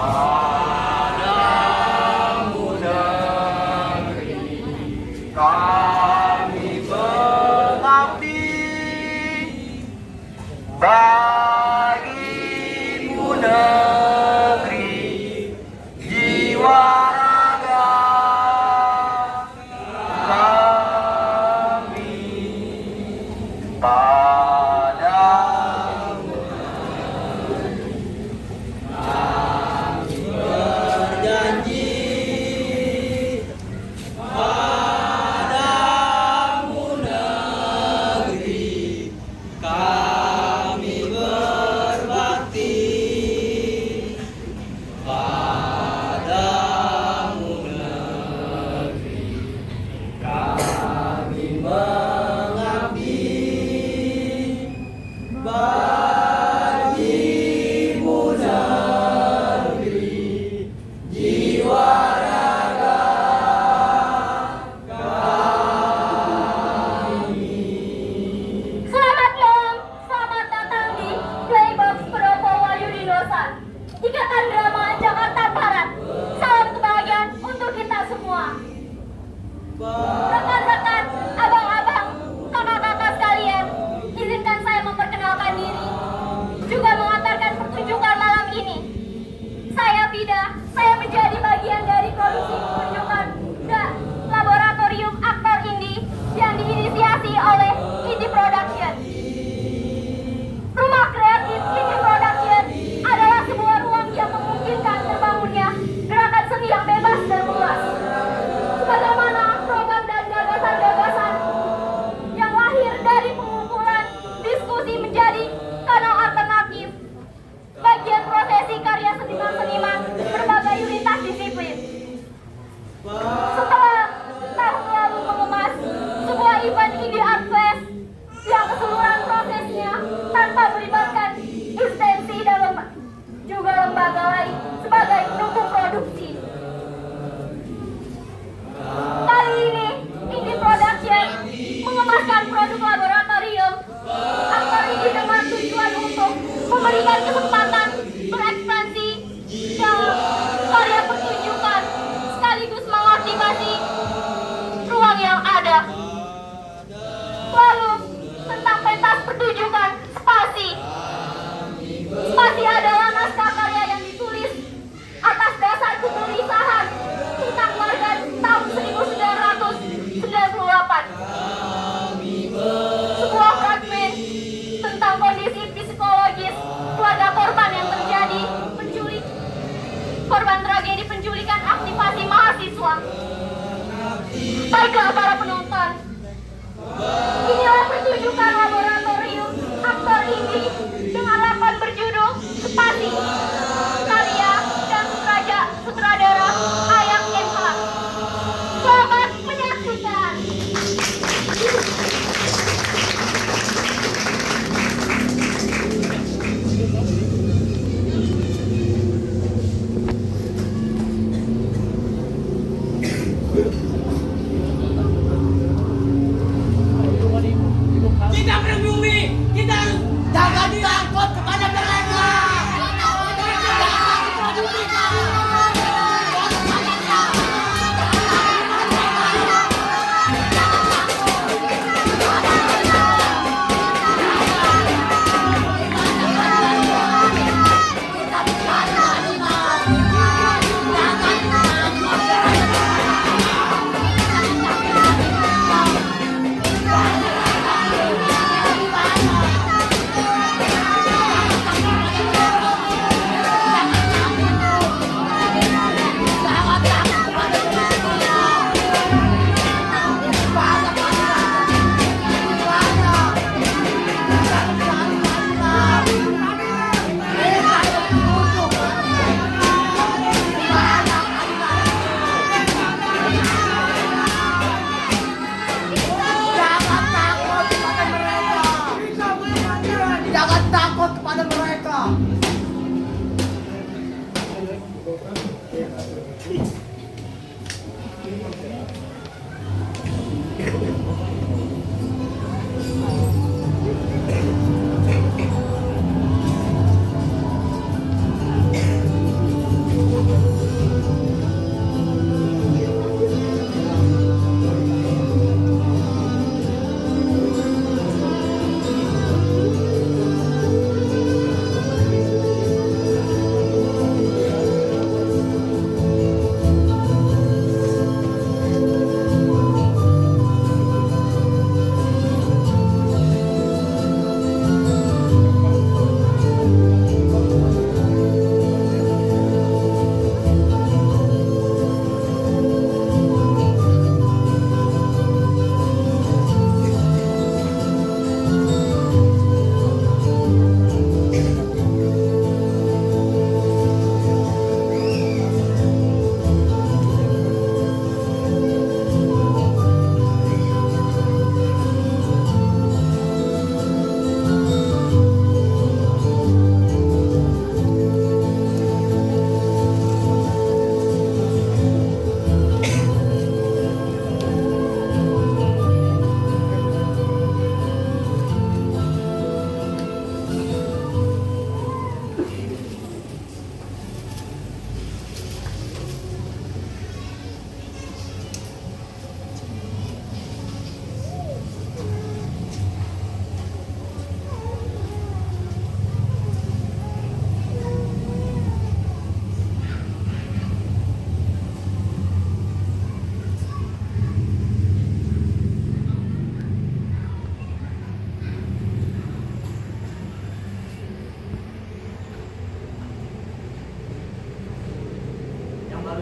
Padamu negeri kami mengabdi, bagimu negeri jiwa raga kami. Padamu Janji padamu negeri kami berbakti, padamu negeri kami mengabdi, bagimu negeri jiwa raga kami. Selamat malam, selamat datang di Playbox Propo Wahyudinosa, Ikatan Drama Jakarta Barat. Salam kebahagiaan untuk kita semua. Rekan-rekan, abang-abang, kakak-kakak sekalian, izinkan saya memperkenalkan diri, juga mengantarkan pertunjukan malam ini. Saya Vida, saya menjadi bagian dari produksi pertunjukan The Laboratorium Aktor Indie yang diinisiasi oleh Indie Production. Rumah kreatif Indie Production adalah sebuah ruang yang memungkinkan terbangunnya gerakan seni yang bebas dan luas. Sebagaimana program dan gagasan-gagasan yang lahir dari pengumpulan diskusi menjadi kanal alternatif, bagian prosesi karya seniman-seniman berbagai lintas disiplin. Setelah tahun lalu mengemas sebuah event Indie Art Fest yang keseluruhan prosesnya tanpa melibatkan instansi dan juga lembaga lain sebagai pendukung produksi. Kali ini Indie Production mengemaskan produk laboratorium aktor ini dengan tujuan untuk memberikan kesempatan berekspresi dalam karya pertunjukan sekaligus mengaktifasi ruang yang ada. Lalu tentang pentas pertunjukan Spasi. Spasi adalah naskah karya yang ditulis atas dasar kegelisahan tentang warga tahun 1998. Sebuah fragmen tentang kondisi psikologis keluarga korban yang terjadi korban tragedi penculikan aktivasi mahasiswa. Baiklah para penonton, inilah pertunjukan laboratorium aktor indie dengan lakon berjudul Spasi, karya dan sutradara Ayang MH. Selamat menyaksikan. Tidak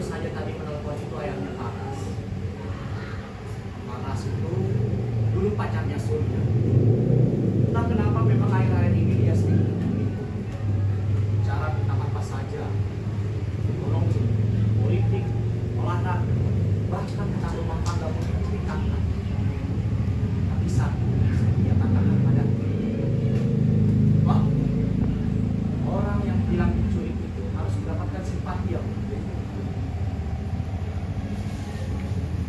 baru saja tadi menelpon itu ayahnya Paras. Paras itu dulu pacarnya Surya. Entah kenapa memang akhir-akhir ini dia sering menipu. Cara tentang apa saja, ekonomi, politik, olahraga, bahkan tentang rumah tangga pun diceritakan. Tapi satu dia katakan pada Wah, orang yang bilang diculik itu harus mendapatkan simpati yang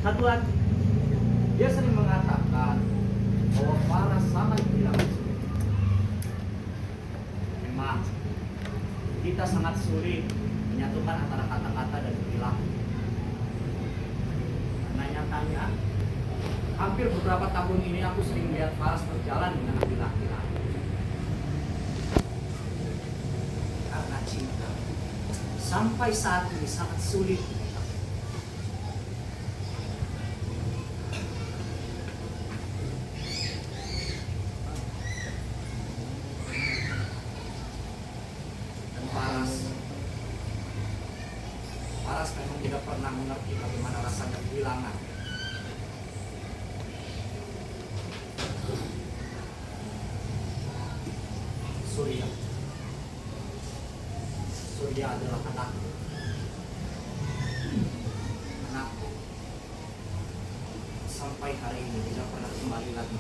satu lagi, dia sering mengatakan bahwa Paras sangat bilang diculik. Memang kita sangat sulit menyatukan antara kata-kata dan perilaku. Karena nyatanya hampir beberapa tahun ini aku sering melihat Paras berjalan dengan laki-laki lain. Karena cinta sampai saat ini sangat sulit. Dan Paras memang tidak pernah mengerti bagaimana rasanya kehilangan. Surya adalah anakku. Anakku sampai hari ini tidak pernah kembali lagi.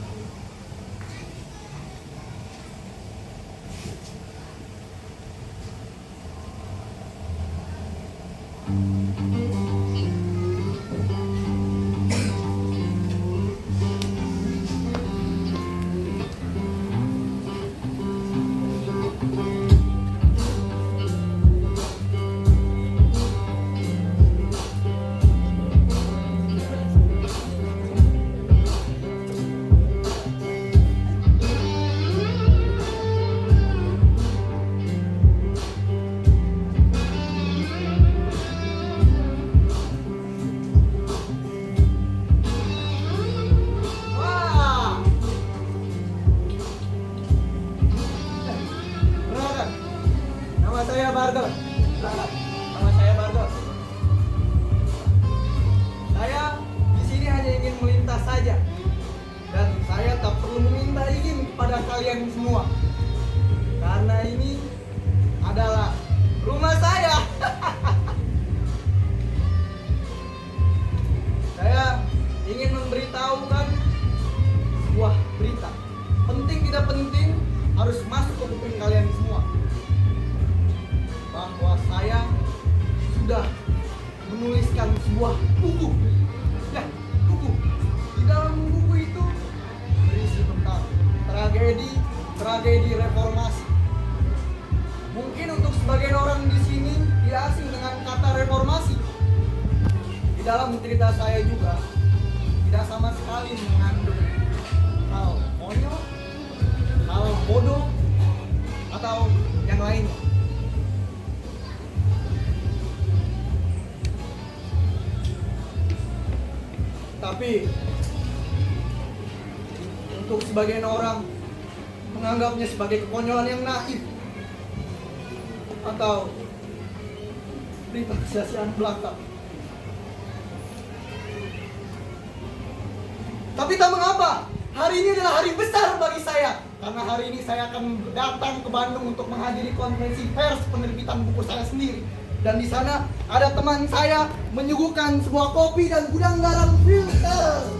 Nama saya Bardo. Saya di sini hanya ingin melintas saja, dan saya tak perlu meminta izin kepada kalian semua, karena ini adalah rumah saya. Saya ingin memberitahukan sebuah berita, penting tidak penting harus masuk ke kuping kalian semua, bahwa saya sudah menuliskan sebuah buku. Ya, buku. Di dalam buku itu berisi tentang tragedi reformasi. Mungkin untuk sebagian orang di sini tidak asing dengan kata reformasi. Di dalam cerita saya juga tidak sama sekali mengandung hal konyol, hal bodoh, atau yang lainnya. Tapi untuk sebagian orang menganggapnya sebagai kekonyolan yang naif atau berita kesia-siaan belaka. Tapi tak mengapa, hari ini adalah hari besar bagi saya, karena hari ini saya akan datang ke Bandung untuk menghadiri konferensi pers penerbitan buku saya sendiri. Dan di sana ada teman saya menyuguhkan sebuah kopi dan gudang garam filter.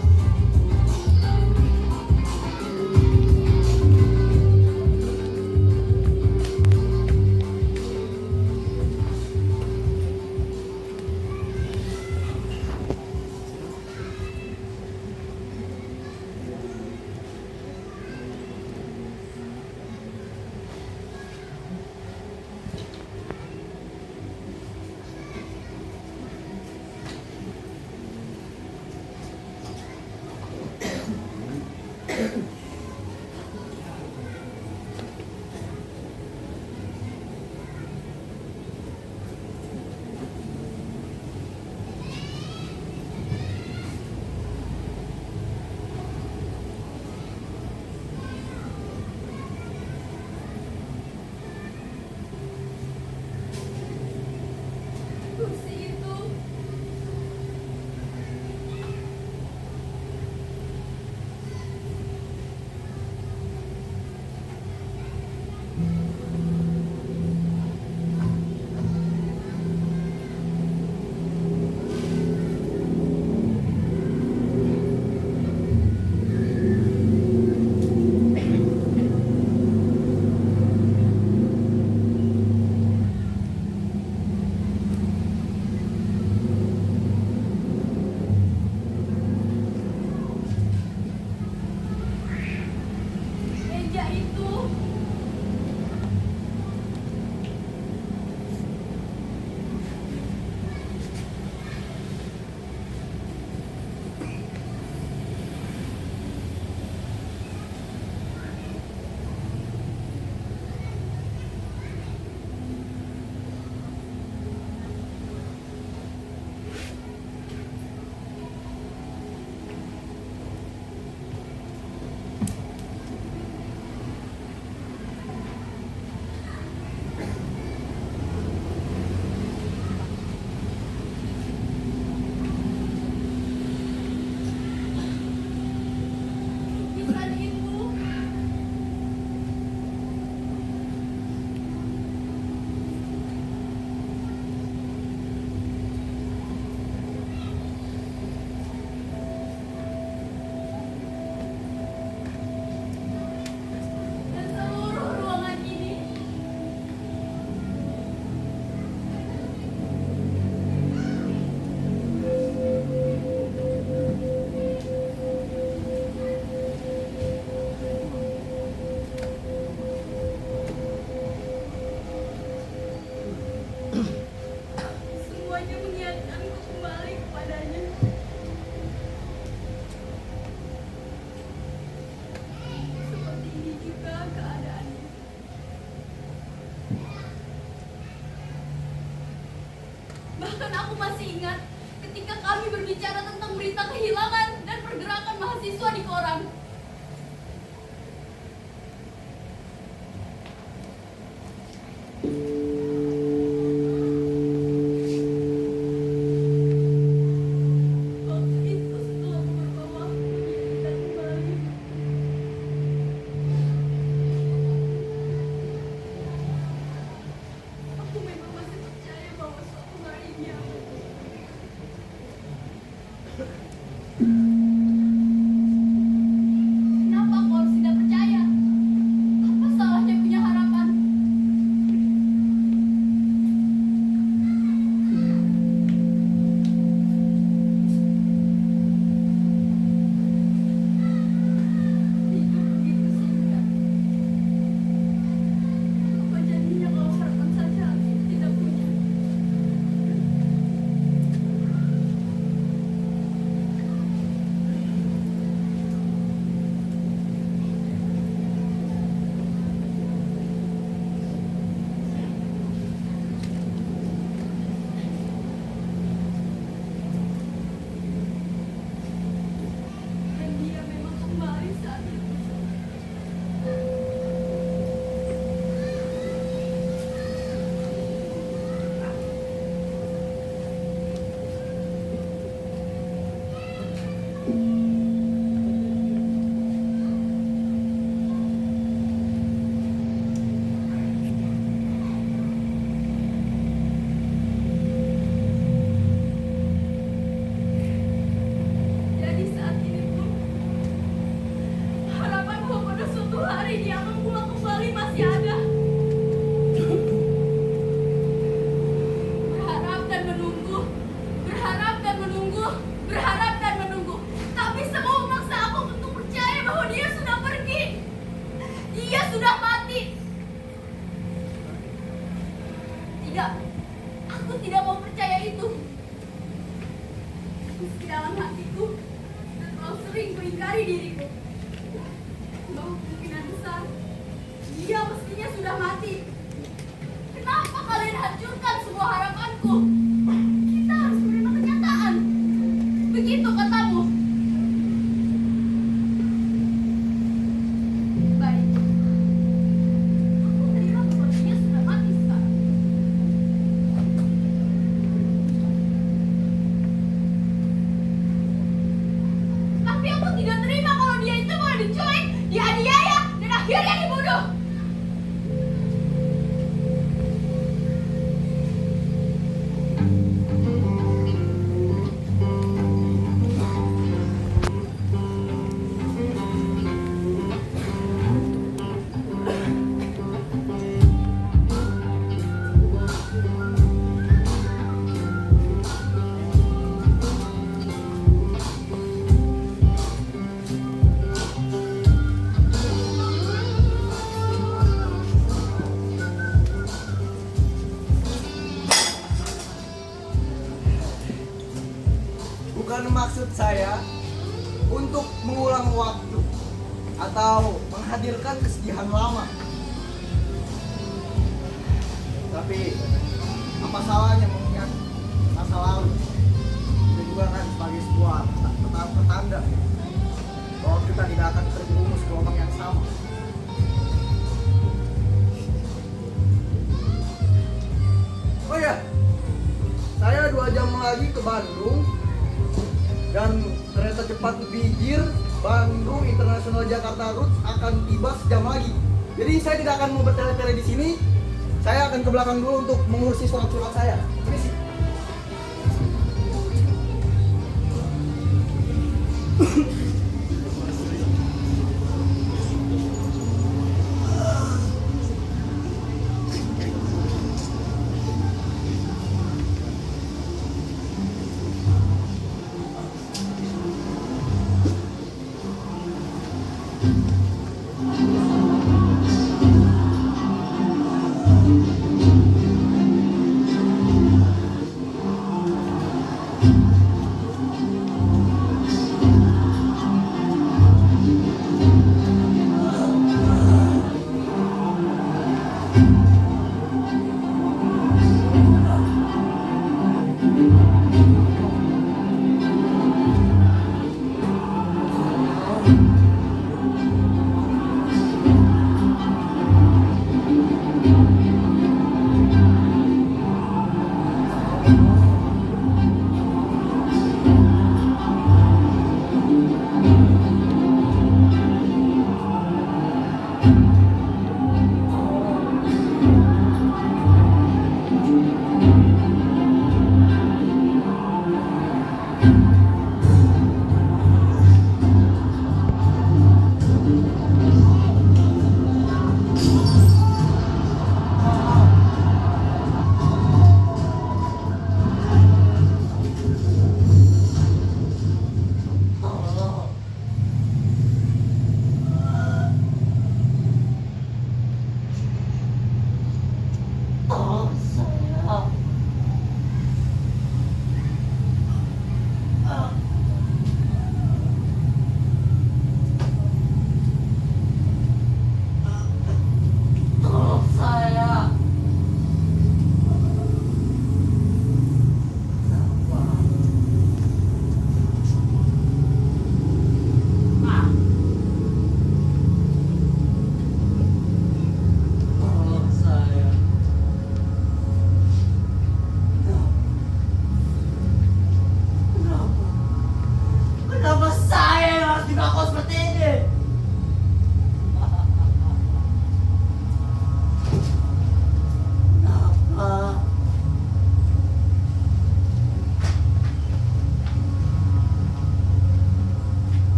Semuanya mengingatkanku kembali kepadanya. Seperti ini juga keadaannya. Bahkan aku masih ingat ketika kami berbicara tentang berita kehilangan dan pergerakan mahasiswa di koran. Waktu itu setelah beberapa waktu dia tidak kembali. Aku memang masih percaya bahwa suatu hari dia akan kembali. Kenapa kau harus tidak percaya? Apa salahnya punya harapan? Hidup begitu singkat. Apa jadinya kalau harapan saja kita tidak punya? Dan dia memang kembali saat itu. Jadi saat ini pun harapan bahwa pada suatu hari dia akan pulang kembali masih ada. Berharap dan menunggu, berharap dan menunggu, berharap dan menunggu. Tapi semua memaksa aku untuk percaya bahwa dia sudah pergi. Dia sudah mati. Tidak, aku tidak mau percaya itu. Meski dalam hatiku dan terlalu sering mengingkari diriku bahwa kemungkinan besar dia mestinya sudah mati. Kenapa kalian hancurkan semua harapanku? Kita harus menerima kenyataan. Begitu katamu. Baik. Aku terima bahwa dia sudah mati sekarang. Tapi aku tidak terima kalau dia itu mau diculik, dianiaya, dan akhirnya dibunuh. Bukan maksud saya untuk mengulang waktu atau menghadirkan kesedihan lama. Tapi apa salahnya mengingat masa lalu? Itu juga kan sebagai sebuah petanda bahwa kita tidak akan terjerumus ke lubang yang sama. Oh ya, saya 2 jam lagi ke Bandung dan kereta cepat Bijir Bandung International Jakarta Route akan tiba sejam lagi. Jadi saya tidak akan mau bertele-tele di sini. Saya akan ke belakang dulu untuk mengurusi surat-surat saya. Permisi.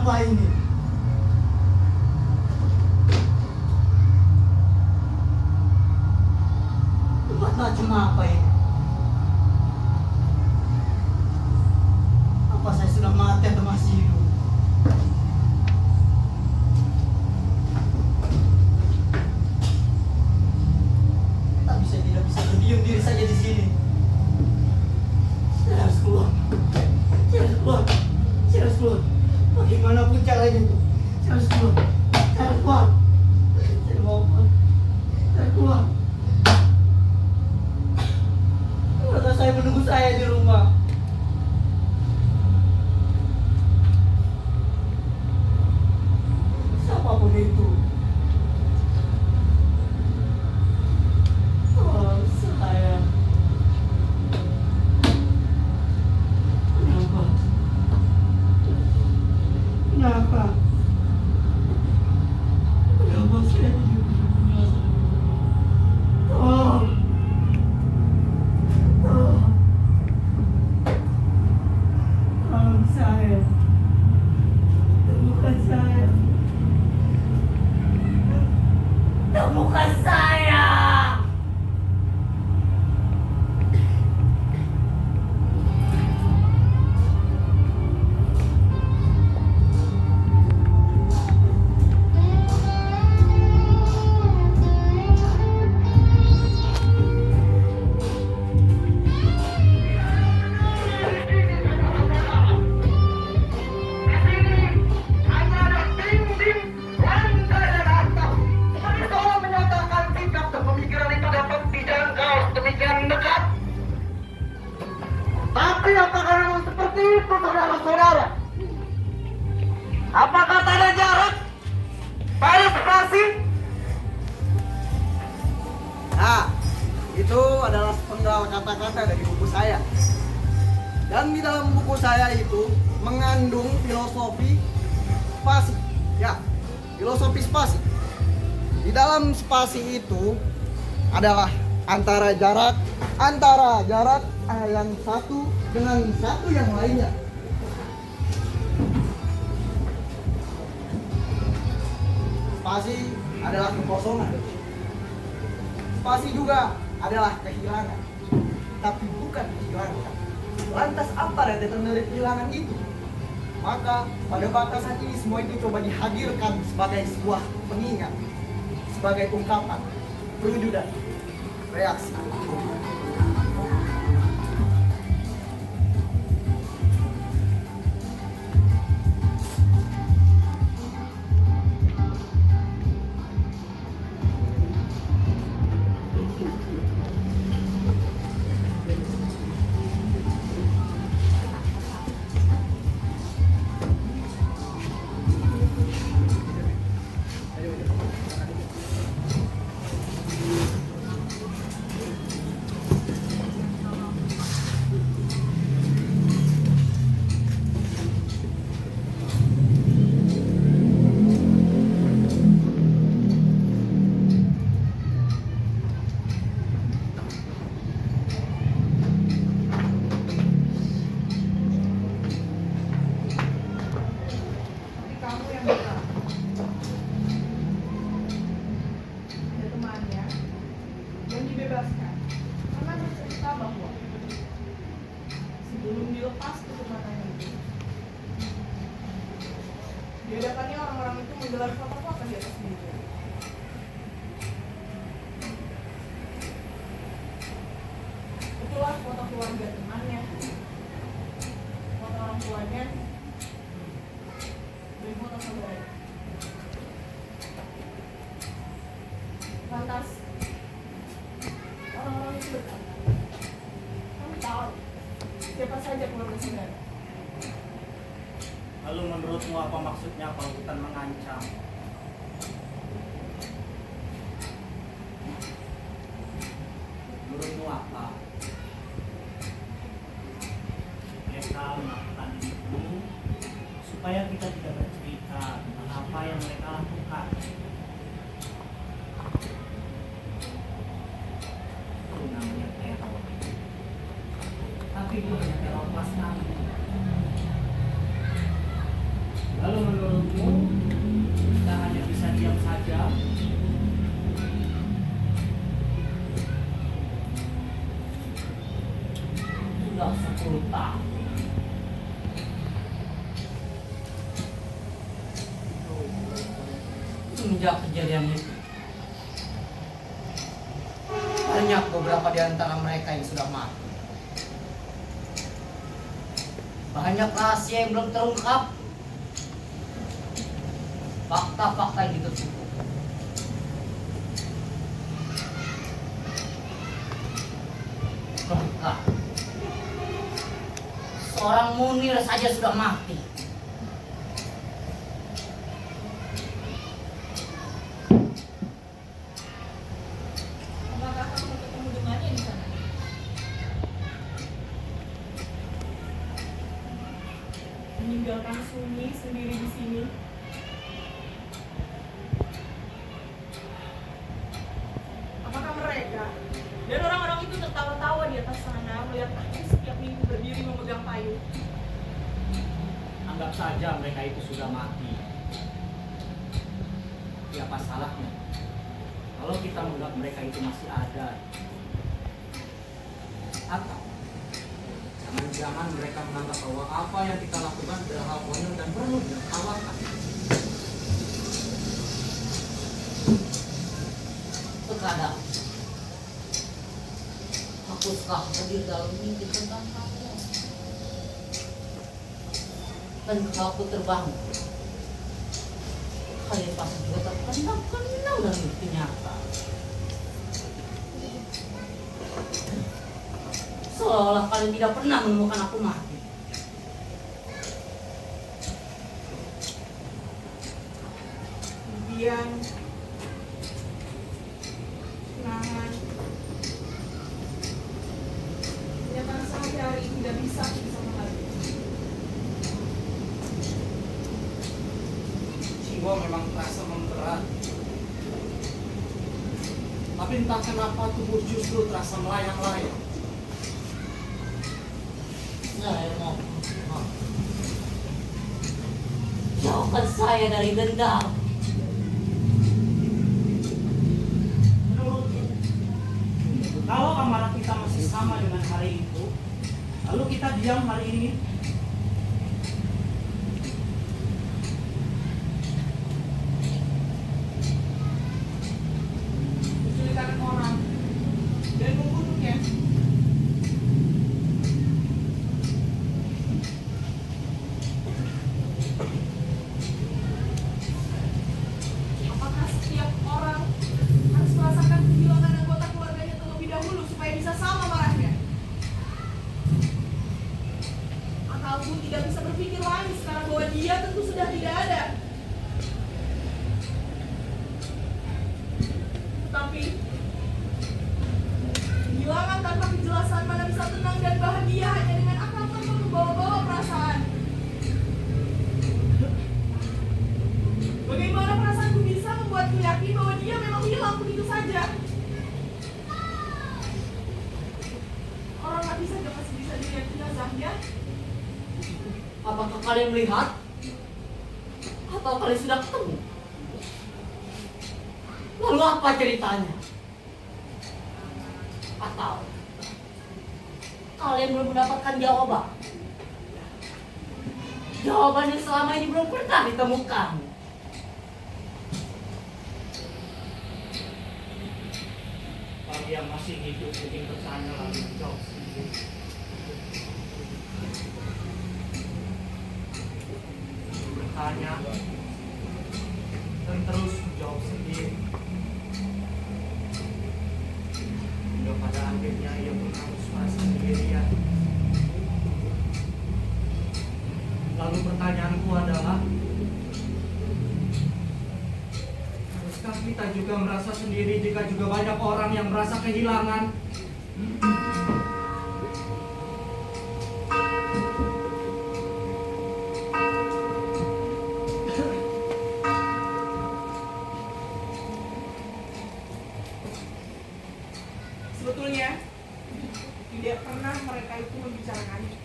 apa ini? Tempat macam apa ini? Apa saya sudah mati atau masih hidup? Tapi saya tidak bisa berdiam diri saja di sini. Saya harus keluar. Saya harus keluar. Saya harus keluar. Bagaimanapun caranya itu. Saya harus keluar. Saya harus keluar. Saya mau keluar. Saya harus keluar. Keluarga saya menunggu saya di rumah. Siapapun itu. Oh, saya. Kenapa? Kenapa? Kenapa saya hidup di dunia sana? Oh. Oh. Tolong saya. Temukan saya. Temukan saya. Tapi apakah memang seperti itu, saudara-saudara? Apakah tanda buku saya itu mengandung filosofi spasi. Ya, filosofi spasi. Di dalam spasi itu adalah antara jarak yang satu dengan satu yang lainnya. Spasi adalah kekosongan. Spasi juga adalah kehilangan. Tapi bukan kehilangan. Lantas apa rentetan dari kehilangan itu? Maka pada batasan ini semua itu coba dihadirkan sebagai sebuah pengingat, sebagai ungkapan perwujudan reaksi. Sebelum dilepas kesempatannya itu, di hadapannya orang-orang itu menggelar foto-foto di atas meja. Itulah foto keluarga temannya, foto orang tuanya, dan foto saudaranya. Lantas orang-orang itu berkata, kamu tahu siapa saja keluarga saudara? Lalu menurutmu apa maksudnya Pautan mengancam? Menurutmu apa? Mereka melakukan itu supaya kita tidak bercerita tentang apa yang mereka lakukan. Itu namanya teror. Tapi itu hanya teror kelas kami. Lalu menurutmu kita hanya bisa diam saja? Sudah 10 tahun. Semenjak kejadian itu, banyak beberapa di antara mereka yang sudah mati. Banyak rahasia yang belum terungkap. Fakta-fakta yang ditutup. Lengkap. Seorang Munir saja sudah mati. Apakah kamu ketemu dengannya di sana? Meninggalkan sunyi sendiri di sini. Apakah mereka dan orang-orang itu tertawa-tawa di atas sana melihat aku setiap minggu berdiri memegang payung? Anggap saja mereka itu sudah mati. Tapi apa salahnya kalau kita menganggap mereka itu masih ada? Atau jangan-jangan mereka menganggap bahwa apa yang kita lakukan adalah hal konyol dan perlu ditertawakan. Terkadang aku suka hadir dalam mimpi tentang kamu. Dan kalau aku terbangun, kalian pasti juga terkenang dari mimpi nyata. Seolah kalian tidak pernah menemukan aku mati. Kemudian kenangan kenyataan sehari-hari tidak bisa bersama lagi. semua memang terasa memberat. Tapi entah kenapa tubuh justru terasa melayang-layang. Jauhkan saya dari dendam. Menurutku, kalau amarah kita masih sama dengan hari itu, lalu kita diam hari ini, menculikan orang dan membunuhnya. Apakah setiap orang harus merasakan kehilangan anggota keluarganya terlebih dahulu supaya bisa sama marahnya? Akalku tidak bisa berpikir lagi sekarang bahwa dia tentu sudah tidak ada. Tetapi kehilangan tanpa kejelasan mana bisa tenang dan bahagia hanya dengan akal tanpa membawa-bawa perasaan. Bagaimana perasaanku bisa membuatku yakin bahwa dia memang hilang begitu saja? Orang mati saja masih bisa dilihat jenazahnya. Apakah kalian melihat? Atau kalian sudah ketemu? Lalu apa ceritanya? Atau kalian belum mendapatkan jawaban? Jawaban yang selama ini belum pernah ditemukan. bagi yang masih hidup mungkin bertanya lalu menjawab sendiri. Bertanya dan terus menjawab sendiri. Hingga pada akhirnya ia pun harus merasa sendirian. Lalu pertanyaanku adalah, haruskah kita juga merasa sendiri jika juga banyak orang yang merasa kehilangan? Sebetulnya tidak pernah mereka itu membicarakannya.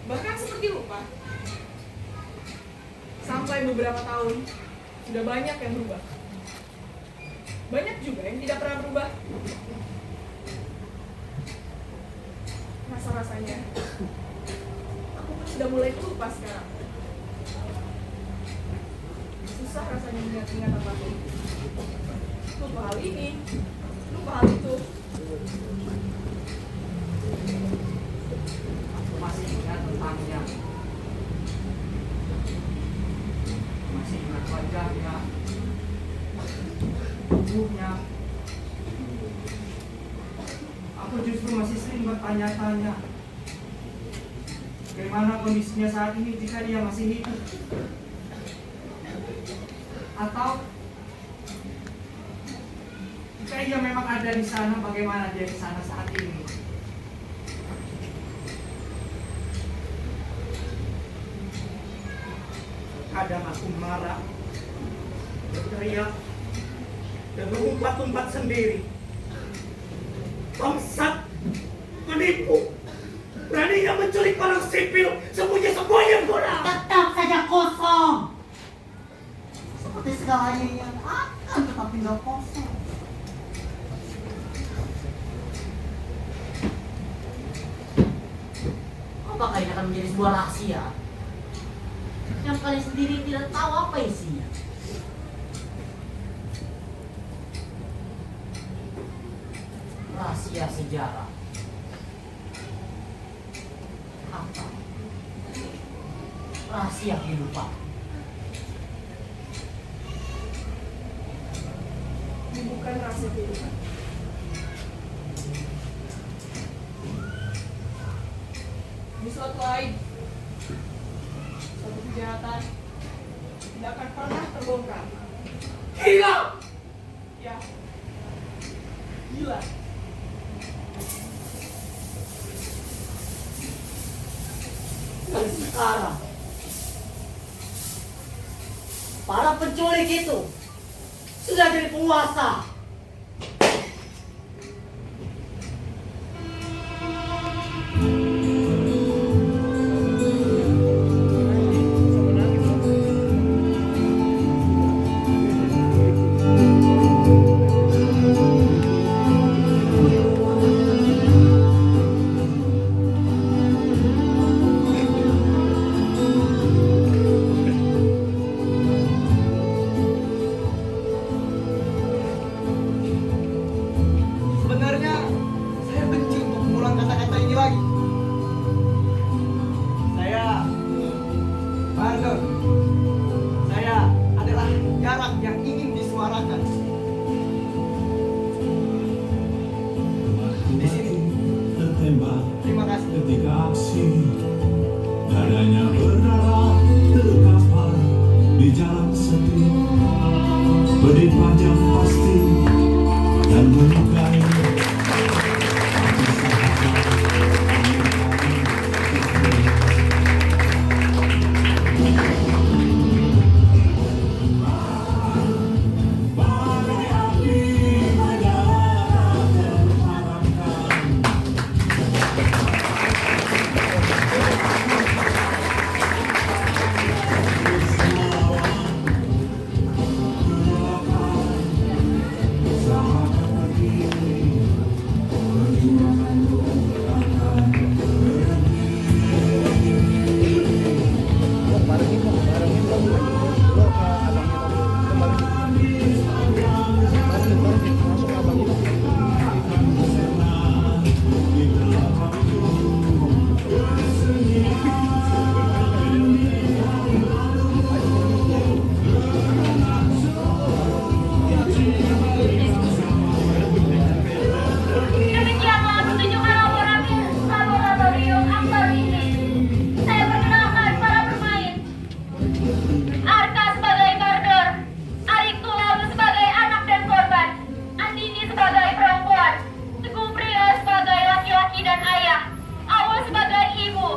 Bahkan seperti lupa. Sampai beberapa tahun sudah banyak yang berubah. Banyak juga yang tidak pernah berubah. Rasa-rasanya aku pun sudah mulai lupa sekarang. Susah rasanya mengingat-ingat apapun. Lupa hal ini, lupa hal itu. Aku masih ingat tentangnya. Masih ingat wajahnya, tubuhnya. Aku justru masih sering bertanya-tanya, bagaimana kondisinya saat ini jika dia masih hidup? Atau jika ia memang ada di sana, bagaimana dia di sana saat ini? Kadang aku marah, berteriak, dan mengumpat-umpat sendiri. Bangsat, menipu, beraninya menculik orang sipil, sembunyi-sembunyi pula. Tetap saja kosong. Seperti segalanya yang akan tetap tinggal kosong. Apakah ini akan menjadi sebuah rahasia yang kalian sendiri tidak tahu apa isinya? Rahasia sejarah. Apa? Rahasia kehidupan. Ini bukan rahasia kehidupan. Ini suatu aib, suatu kejahatan tidak akan pernah terbongkar. Gila! Ya, gila. Dan sekarang para penculik itu sudah jadi penguasa. Sebenarnya saya benci untuk mengulang kata-kata ini lagi. Saya pardon. Saya adalah jarak yang ingin disuarakan. Di sini. Tertembak Terima kasih. ketika aksi, dadanya berdarah terkapar di jalan sepi, pedih panjang pasti dan melukai. Demikianlah pertunjukan laboratorium aktor ini. Saya perkenalkan para pemain. Arka sebagai Kardor, Ariku lalu sebagai anak dan korban, Andini sebagai perempuan, Teguh Priyo sebagai laki-laki dan ayah, Awal sebagai ibu,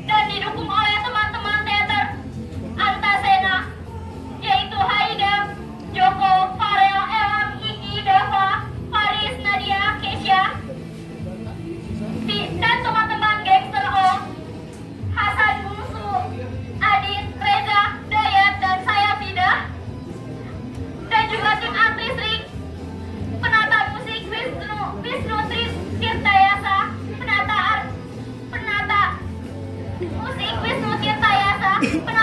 dan didukung oleh teman-teman teater Antasena, yaitu Haida, Joko, Farel, Elam, Iki, Dava, Faris, Nadia, Kesha, dan teman-teman gangster Om, Hasan Bungsu, Adit, Reza, Dayat, dan saya Vida, dan juga tim aktris Ring, penata musik Wisnu Tirtayasa, penata musik Wisnu Tirtayasa, penata